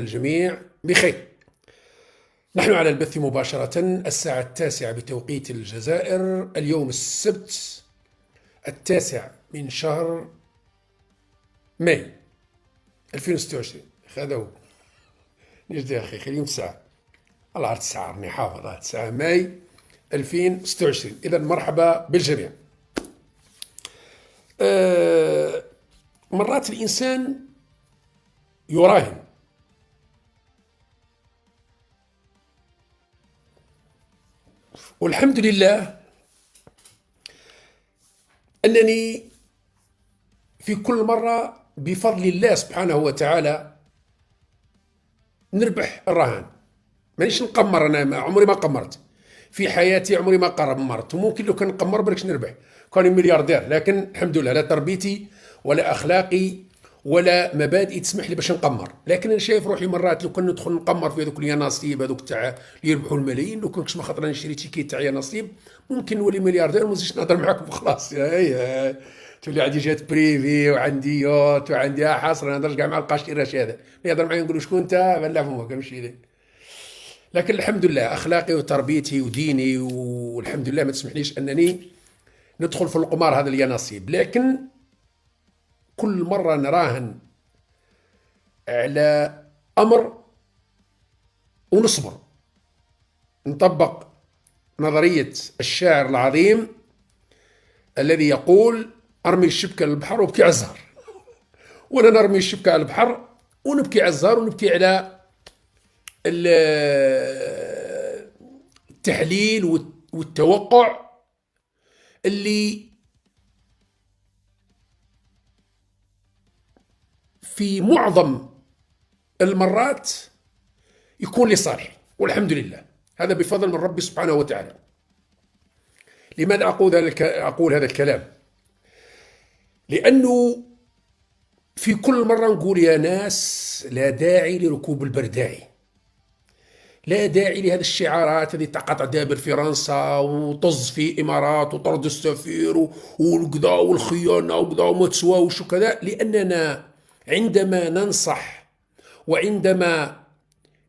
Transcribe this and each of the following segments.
الجميع بخير. نحن على البث مباشرة الساعة 9 بتوقيت الجزائر، اليوم السبت 9 من شهر ماي 2026. هذا هو نجد يا أخي اليوم 9 الله عرف 9 راني حافظ 9 ماي 2026. إذا مرحبا بالجميع. مرات الإنسان يراهن، والحمد لله أنني في كل مرة بفضل الله سبحانه وتعالى نربح الرهان. مانيش نقمر، أنا عمري ما قمرت في حياتي، عمري ما قمرت، وممكن لو كان نقمر بركش نربح كوني ملياردير، لكن الحمد لله لا تربيتي ولا أخلاقي ولا مبادئي تسمح لي باش نقمر. لكن انا شايف روحي مرات لو كان ندخل نقمر في هذوك اليانصيب هذوك تاع اللي يربحوا الملايين، لو كنتش ما خاطر نشري تيكيت تاع يانصيب ممكن نولي ملياردير وما نزيدش نهضر معاكم وخلاص. تولي عندي جات بريفي وعندي يوت وعندي حاصر، ما نهضرش كاع مع القاشي الرشاد اللي يهضر معايا نقول شكون انت بلع فمك نمشي ليه. لكن الحمد لله اخلاقي وتربيتي وديني والحمد لله ما تسمحليش انني ندخل في القمار هذا اليانصيب. لكن كل مرة نراهن على أمر ونصبر، نطبق نظرية الشاعر العظيم الذي يقول أرمي الشبكة للبحر وابكي على الزهر. ولا نرمي الشبكة على البحر ونبكي على الزهر ونبكي على التحليل والتوقع اللي في معظم المرات يكون لصالحي، والحمد لله هذا بفضل من ربي سبحانه وتعالى. لماذا أقول هذا الكلام؟ لأنه في كل مرة نقول يا ناس لا داعي لركوب البرداعي، لا داعي لهذه الشعارات التي تقطع دابر فرنسا وطز في إمارات وطرد السفير وكذا والخيانة وكذا وما تسواوش وكذا. لأننا عندما ننصح وعندما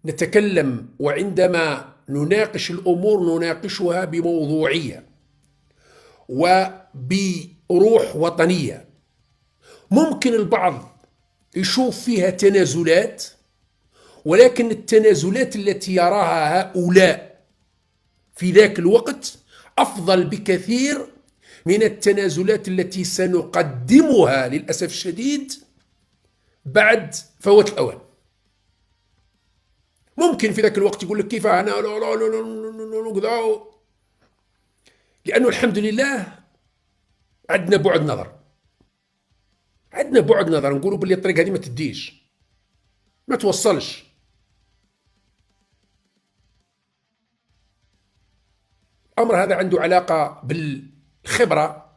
نتكلم وعندما نناقش الأمور نناقشها بموضوعية وبروح وطنية. ممكن البعض يشوف فيها تنازلات، ولكن التنازلات التي يراها هؤلاء في ذاك الوقت أفضل بكثير من التنازلات التي سنقدمها للأسف الشديد بعد فوات الأوان. ممكن في ذاك الوقت يقول لك كيف أنا لا لا لا لا لا، لأنه الحمد لله عندنا بعد نظر، عندنا بعد نظر نقولوا باللي الطريق هذه ما تديش، ما توصلش. الأمر هذا عنده علاقة بالخبرة،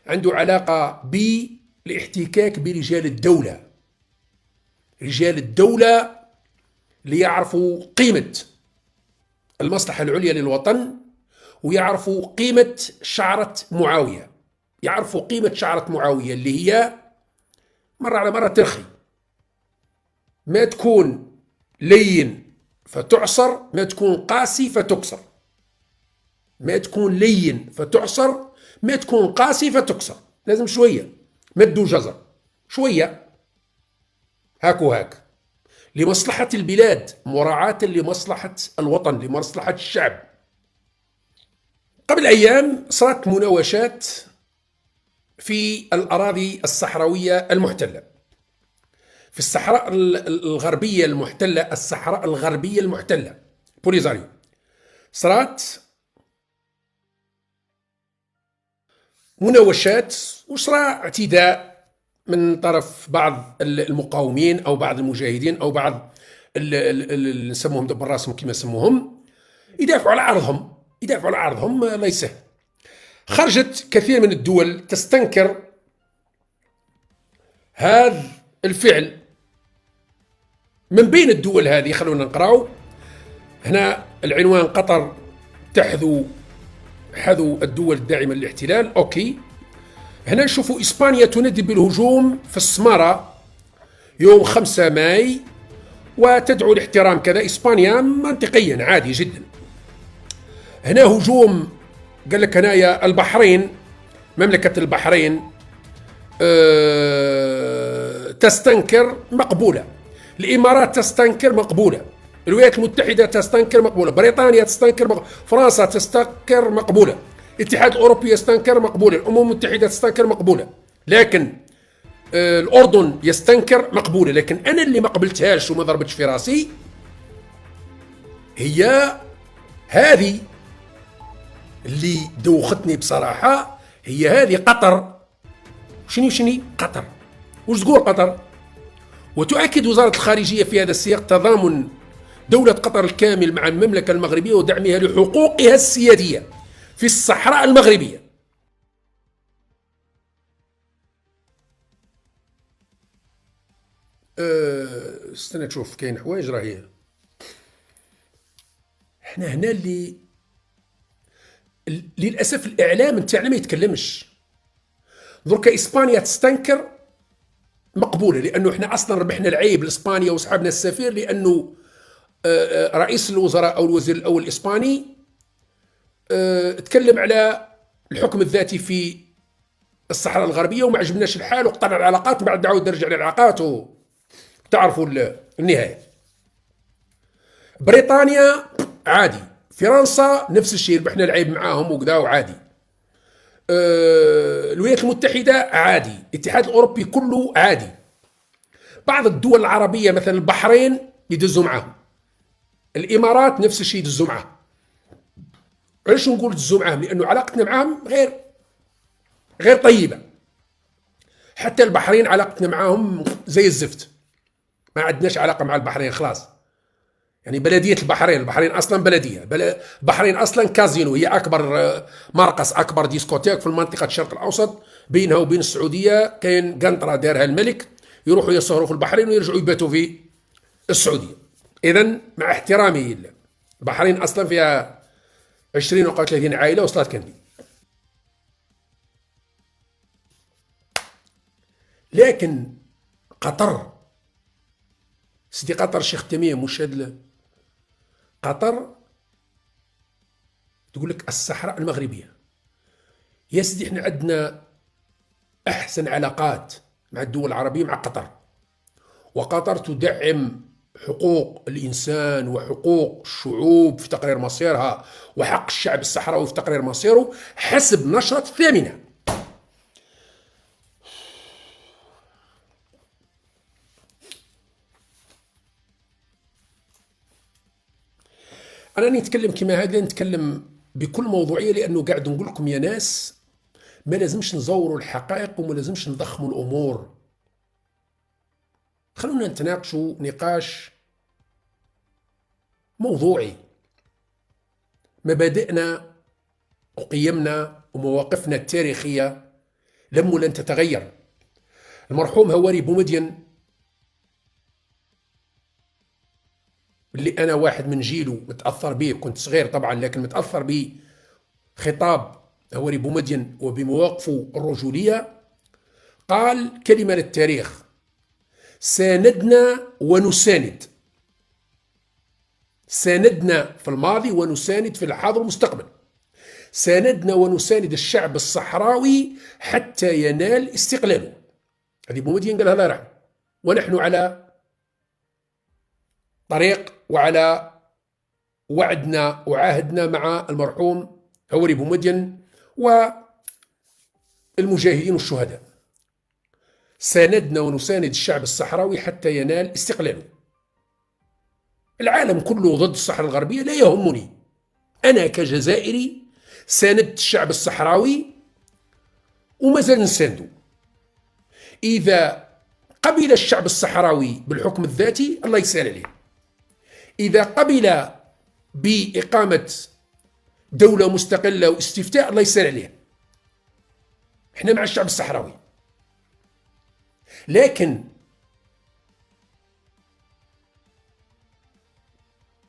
عنده علاقة بالاحتكاك برجال الدولة، رجال الدولة ليعرفوا قيمة المصلحة العليا للوطن، ويعرفوا قيمة شعرة معاوية، يعرفوا قيمة شعرة معاوية اللي هي مرة على مرة ترخي، ما تكون لين فتعصر، ما تكون قاسي فتكسر، ما تكون لين فتعصر، ما تكون قاسي فتكسر. لازم شوية مد وجزر، شوية هاك وهاك لمصلحة البلاد، مراعاة لمصلحة الوطن، لمصلحة الشعب. قبل أيام صارت مناوشات في الأراضي الصحراوية المحتلة، في الصحراء الغربية المحتلة، الصحراء الغربية المحتلة بوليزاريو. صارت مناوشات وصرا اعتداء من طرف بعض المقاومين أو بعض المجاهدين أو بعض اللي نسموهم دبر راسهم كما سموهم، يدافعوا على عرضهم، يدافعوا على عرضهم. ليس خرجت كثير من الدول تستنكر هذا الفعل. من بين الدول هذه خلونا نقراو هنا العنوان: قطر حذو الدول الداعمة للاحتلال. أوكي، هنا نشوفوا إسبانيا تندد بالهجوم في السمارة يوم 5 ماي، وتدعو لاحترام كذا إسبانيا منطقيا عادي جدا. هنا هجوم، قال لك هنايا البحرين، مملكة البحرين تستنكر مقبولة، الإمارات تستنكر مقبولة، الولايات المتحدة تستنكر مقبولة، بريطانيا تستنكر مقبولة، فرنسا تستنكر مقبولة، الاتحاد الأوروبي يستنكر مقبولة، الأمم المتحدة تستنكر مقبولة، لكن الأردن يستنكر مقبولة. لكن أنا اللي ما قبلتهاش وما ضربتش في راسي هي هذه اللي دوختني بصراحة، هي هذه قطر. شنو قطر؟ وش تقول قطر؟ وتؤكد وزارة الخارجية في هذا السياق تضامن دولة قطر الكامل مع المملكة المغربية ودعمها لحقوقها السيادية في الصحراء المغربية. استنى تشوف كاين حوايج راهي احنا هنا اللي للاسف الاعلام نتاعنا ما يتكلمش. دركا اسبانيا تستنكر مقبوله، لانه احنا اصلا ربحنا العيب لاسبانيا وصحابنا السفير، لانه رئيس الوزراء او الوزير الاول الاسباني تكلم على الحكم الذاتي في الصحراء الغربيه وما عجبناش الحال وقطعنا العلاقات، بعد عاود نرجع للعلاقات وتعرفوا النهايه. بريطانيا عادي، فرنسا نفس الشيء ربحنا العيب معاهم وكذا وعادي، الولايات المتحده عادي، الاتحاد الاوروبي كله عادي، بعض الدول العربيه مثلا البحرين يدزوا معاهم، الامارات نفس الشيء يدزوا معاهم. علاش نقول دزوا معاهم؟ لانه علاقتنا معاهم غير طيبه. حتى البحرين علاقتنا معاهم زي الزفت، ما عندناش علاقه مع البحرين خلاص. يعني بلديه البحرين اصلا بلديه، البحرين اصلا كازينو، هي اكبر مرقص، اكبر ديسكوتيك في المنطقه الشرق الاوسط، بينها وبين السعوديه كاين قنطره دارها الملك، يروحوا يسهروا في البحرين ويرجعوا يباتوا في السعوديه. اذا مع احترامي البحرين اصلا فيها 20 و 30 عائله وصلت كندي. لكن قطر، سيدي قطر الشيخ تميم مش قطر تقول لك الصحراء المغربيه. يا سيدي احنا عندنا احسن علاقات مع الدول العربيه مع قطر، وقطر تدعم حقوق الانسان وحقوق الشعوب في تقرير مصيرها، وحق الشعب الصحراوي في تقرير مصيره حسب نشرة الثامنة. أنا نتكلم كما هذا، نتكلم بكل موضوعية، لأنه قاعد نقول لكم يا ناس ما لازمش نزوروا الحقائق وما لازمش نضخموا الأمور. خلونا نتناقشوا نقاش موضوعي، مبادئنا وقيمنا ومواقفنا التاريخية لم ولن تتغير. المرحوم هواري بومدين اللي أنا واحد من جيله متأثر به، كنت صغير طبعا لكن متأثر بخطاب هواري بومدين وبمواقفه الرجولية، قال كلمة للتاريخ: ساندنا ونساند، ساندنا في الماضي ونساند في الحاضر والمستقبل، ساندنا ونساند الشعب الصحراوي حتى ينال استقلاله. هذه بومدين قال هذا رحم، ونحن على طريق وعلى وعدنا وعاهدنا مع المرحوم هواري بومدين والمجاهدين والشهداء. ساندنا ونساند الشعب الصحراوي حتى ينال استقلاله. العالم كله ضد الصحراء الغربية، لا يهمني. أنا كجزائري ساندت الشعب الصحراوي وما زال نسانده. إذا قبل الشعب الصحراوي بالحكم الذاتي الله يسهل عليه، إذا قبل بإقامة دولة مستقلة واستفتاء الله يسهل عليه. احنا مع الشعب الصحراوي، لكن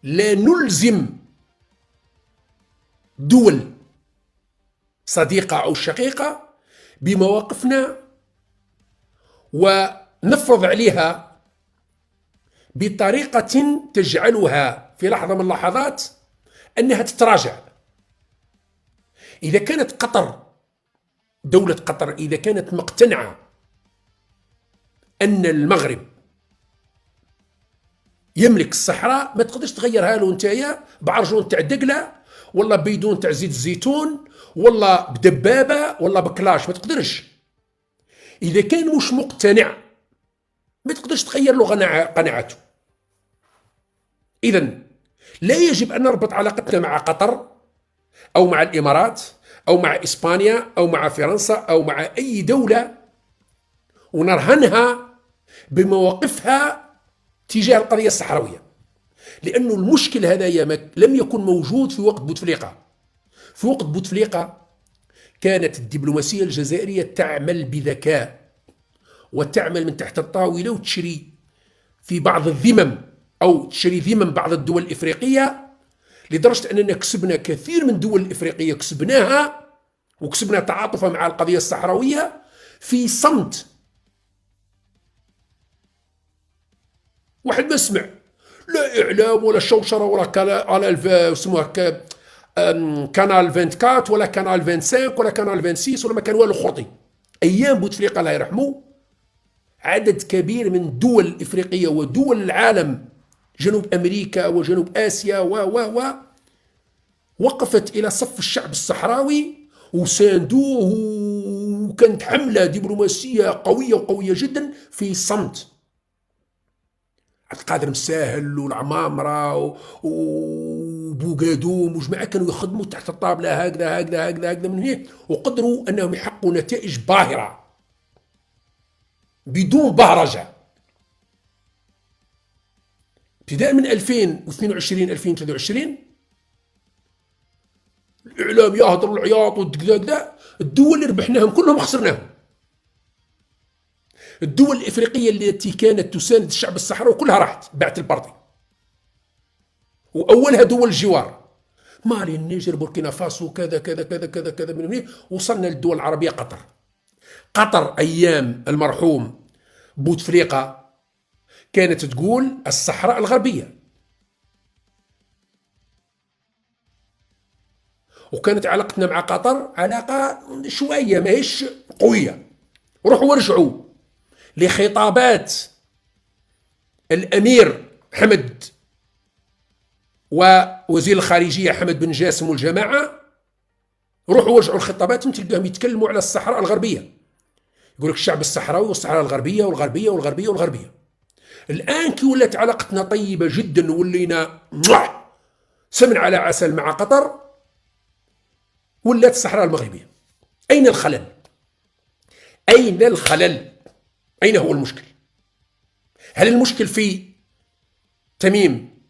لا نلزم دول صديقة أو شقيقة بمواقفنا ونفرض عليها بطريقة تجعلها في لحظة من اللحظات أنها تتراجع. إذا كانت قطر، دولة قطر، إذا كانت مقتنعة أن المغرب يملك الصحراء، ما تقدرش تغيرها له نتايا بعرجون تاع دقلة، ولا بيدون تاع زيت الزيتون، ولا بدبابة، ولا بكلاش، ما تقدرش. إذا كان مش مقتنع ما تقدرش تغير له قناعته. إذا لا يجب أن نربط علاقتنا مع قطر أو مع الإمارات أو مع إسبانيا أو مع فرنسا أو مع أي دولة ونرهنها بمواقفها تجاه القضية الصحراوية، لأن المشكل هذايا لم يكن موجود في وقت بوتفليقة. في وقت بوتفليقة كانت الدبلوماسية الجزائرية تعمل بذكاء وتعمل من تحت الطاولة وتشري في بعض الذمم أو تشري ذمم بعض الدول الإفريقية، لدرجة أننا كسبنا كثير من الدول الإفريقية، كسبناها وكسبنا تعاطفا مع القضية الصحراوية في صمت. واحد ما سمع لا إعلام ولا شوشرة ولا على اسمها كانال 24 ولا كانال 25 ولا كانال 26 ولا ما كان والو خرطي. أيام بوتفليقة الله يرحمه عدد كبير من الدول الإفريقية ودول العالم، جنوب أمريكا وجنوب آسيا وقفت إلى صف الشعب الصحراوي وساندوه، وكانت حملة دبلوماسية قوية وقوية جدا في صمت. عبد القادر مساهل والعمامرة وبوغادوم وجماعة كانوا يخدموا تحت الطابلة هكذا هكذا هكذا هكذا من هيك، وقدروا أنهم يحققوا نتائج باهرة بدون بهرجة. ابتداء من 2022 2023 الإعلام يهضر العياط والدقداق، الدول اللي ربحناهم كلهم خسرناهم. الدول الإفريقية التي كانت تساند الشعب الصحراوي كلها راحت بعت البارتي، وأولها دول الجوار، مالي، النيجر، بوركينا فاسو، كذا كذا كذا كذا كذا من هنا، وصلنا للدول العربية. قطر أيام المرحوم بوتفليقة كانت تقول الصحراء الغربية، وكانت علاقتنا مع قطر علاقة شوية ماهيش قوية. روحوا وارجعوا لخطابات الأمير حمد ووزير الخارجية حمد بن جاسم والجماعة، روحوا وارجعوا لخطاباتهم تلقاهم يتكلموا على الصحراء الغربية، يقول لك الشعب الصحراوي والصحراء الغربية والغربية والغربية والغربية. الآن كي ولات علاقتنا طيبة جدا وولينا سمن على عسل مع قطر، ولات الصحراء المغربية. أين الخلل؟ أين الخلل؟ أين هو المشكل؟ هل المشكل في تميم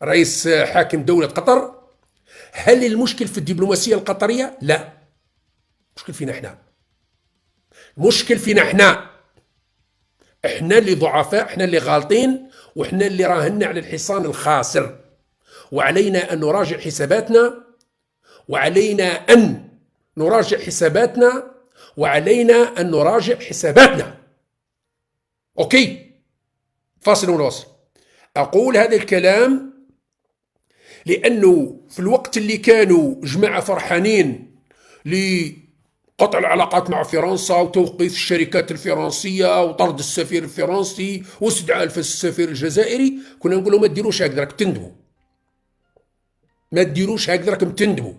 رئيس حاكم دولة قطر؟ هل المشكل في الدبلوماسية القطرية؟ لا، المشكل فينا احنا. المشكل فينا احنا اللي ضعفاء، احنا اللي غالطين، واحنا اللي راهنا على الحصان الخاسر. وعلينا أن نراجع حساباتنا، وعلينا أن نراجع حساباتنا، وعلينا أن نراجع حساباتنا. أوكي، فاصل ونواصل. أقول هذا الكلام لأنه في الوقت اللي كانوا جماعة فرحانين لقطع العلاقات مع فرنسا وتوقيف الشركات الفرنسية وطرد السفير الفرنسي واستدعاء السفير الجزائري، كنا نقول لهم ما تديروش هكذا راك تندموا، ما تديروش هكذا راكم تندموا.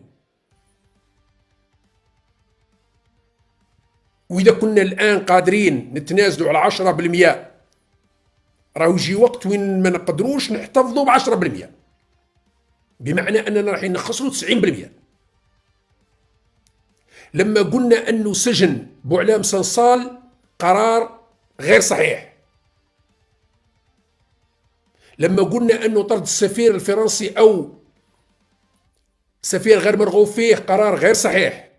وإذا كنا الآن قادرين نتنازلوا على 10%، راهو يجي وقت وين ما نقدروش نحتفظوا ب10%، بمعنى أننا راح نخسروا 90%. لما قلنا أنه سجن بوعلام سنصال قرار غير صحيح، لما قلنا أنه طرد السفير الفرنسي أو سفير غير مرغوب فيه قرار غير صحيح،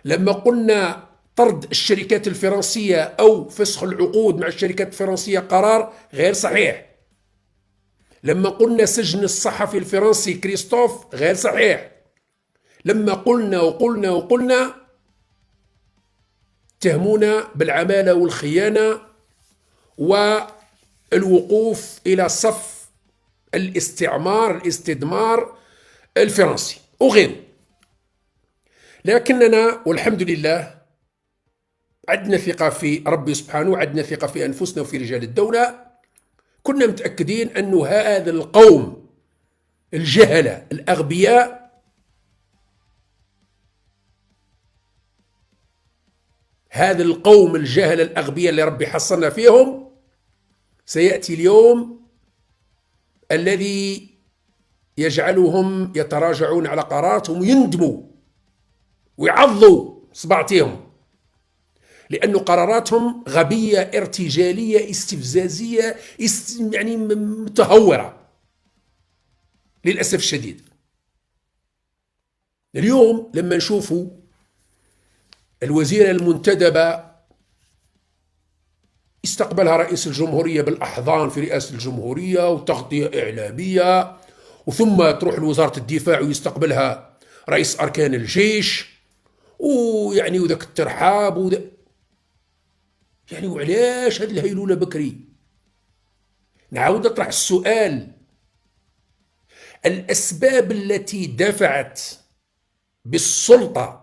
لما قلنا طرد الشركات الفرنسية أو فسخ العقود مع الشركات الفرنسية قرار غير صحيح، لما قلنا سجن الصحفي الفرنسي كريستوف غير صحيح، لما قلنا وقلنا وقلنا اتهمونا بالعمالة والخيانة الوقوف إلى صف الاستدمار الفرنسي وغيره. لكننا والحمد لله عندنا ثقة في ربي سبحانه، وعندنا ثقة في أنفسنا وفي رجال الدولة. كنا متأكدين أن هذا القوم الجهلة الأغبياء هذا القوم الجهلة الأغبياء اللي ربي حصلنا فيهم سيأتي اليوم الذي يجعلهم يتراجعون على قراراتهم ويندموا ويعضوا صباعتهم، لأن قراراتهم غبية ارتجالية استفزازية يعني متهورة للأسف الشديد. اليوم لما نشوفوا الوزيرة المنتدبة استقبلها رئيس الجمهورية بالأحضان في رئاسة الجمهورية وتغطية إعلامية، وثم تروح لوزارة الدفاع ويستقبلها رئيس أركان الجيش، ويعني وذاك الترحاب يعني وعلاش هذه الهيلولة بكري؟ نعاود نطرح السؤال: الأسباب التي دفعت بالسلطة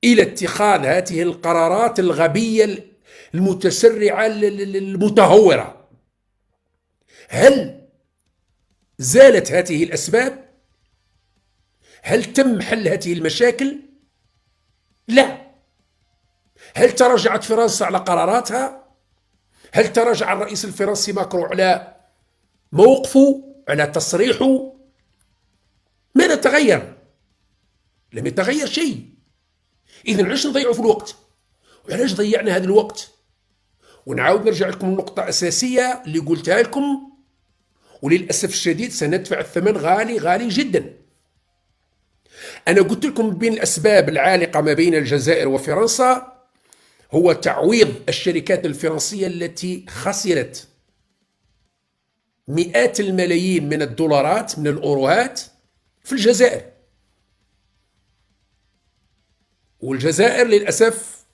إلى اتخاذ هذه القرارات الغبية المتسرعة المتهورة، هل زالت هذه الأسباب؟ هل تم حل هذه المشاكل؟ لا. هل تراجعت فرنسا على قراراتها؟ هل تراجع الرئيس الفرنسي ماكرون على موقفه، على تصريحه؟ ماذا تغير؟ لم يتغير شيء. إذن علاش نضيعوا في الوقت؟ وعلاش ضيعنا هذا الوقت؟ ونعاود نرجع لكم النقطة أساسية اللي قلتها لكم، وللأسف الشديد سندفع الثمن غالي غالي جدا. أنا قلت لكم بين الأسباب العالقة ما بين الجزائر وفرنسا هو تعويض الشركات الفرنسية التي خسرت مئات الملايين من الدولارات من الأوروهات في الجزائر. والجزائر للأسف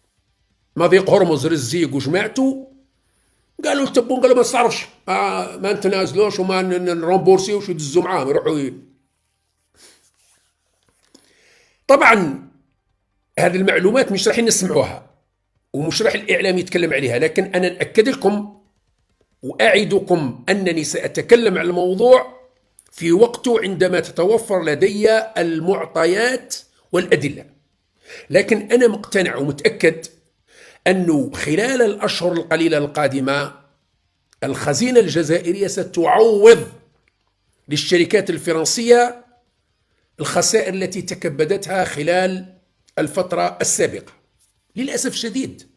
مضيق هرمز رزيق وجماعته قالوا التبون، قالوا ما تصرفش، ما نتنازلوش وما نرومبورسيوش ويدزوا معاهم يروحوا. طبعا هذه المعلومات مش راح نسمعوها ومش راح الإعلام يتكلم عليها، لكن أنا نأكد لكم وأعدكم أنني سأتكلم عن الموضوع في وقته عندما تتوفر لدي المعطيات والأدلة. لكن أنا مقتنع ومتأكد أنه خلال الأشهر القليلة القادمة الخزينة الجزائرية ستعوض للشركات الفرنسية الخسائر التي تكبدتها خلال الفترة السابقة للأسف الشديد.